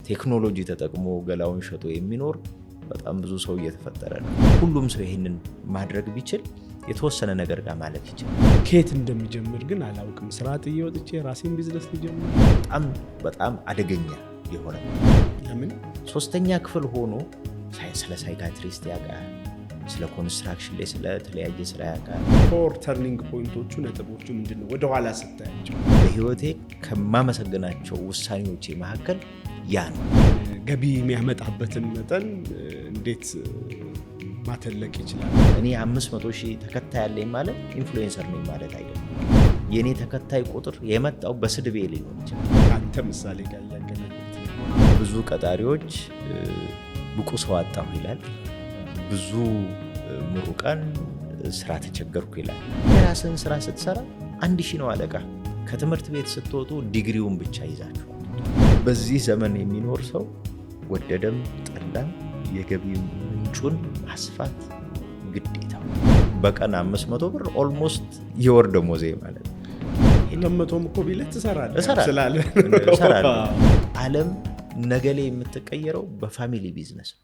ቴክኖሎጂ ተጠቅሞ ገላውን ሸጦ የሚኖር በጣም ብዙ ሰው እየተፈጠረ ነው። ሁሉም ሰው ይሄንን ማድረግ ቢችል የተወሰነ ነገር ጋር ማለት ይችላል። ከየት እንደሚጀምር ግን አላውቅም። ስራ ጥዬ ወጥቼ ራሴን ቢዝነስ ልጀምር በጣም አደገኛ የሆነ ለምን ሶስተኛ ክፍል ሆኖ ስለ ሳይካትሪስት ያውቃል፣ ስለ ኮንስትራክሽን ላይ ስለ ተለያየ ስራ ያውቃል። ፎር ተርኒንግ ፖይንቶቹ ነጥቦቹ ምንድነው? ወደ ኋላ ስታያቸው በህይወቴ ከማመሰግናቸው ውሳኔዎቼ መካከል ያ ነው። ገቢ የሚያመጣበትን መጠን እንዴት ማተለቅ ይችላል? እኔ 500,000 ተከታይ ያለኝ ማለት ኢንፍሉዌንሰር ነኝ ማለት አይደለም። የኔ ተከታይ ቁጥር የመጣው በስድቤ ሊሆን ይችላል። አንተ ምሳሌ ጋር ያገናኘት ብዙ ቀጣሪዎች ብቁ ሰው አጣሁ ይላል። ብዙ ምሩቃን ስራ ተቸገርኩ ይላል። የራስን ስራ ስትሰራ 1,000 ነው አለቃ። ከትምህርት ቤት ስትወጡ ዲግሪውን ብቻ ይዛችሁ በዚህ ዘመን የሚኖር ሰው ወደደም ጠላም የገቢ ምንጩን ማስፋት ግዴታው። በቀን 500 ብር ኦልሞስት የወር ደሞዜ ማለት ነው። 200 እኮ ቢለት እሰራለሁ። ዓለም ነገ ላይ የምትቀየረው በፋሚሊ ቢዝነስ ነው።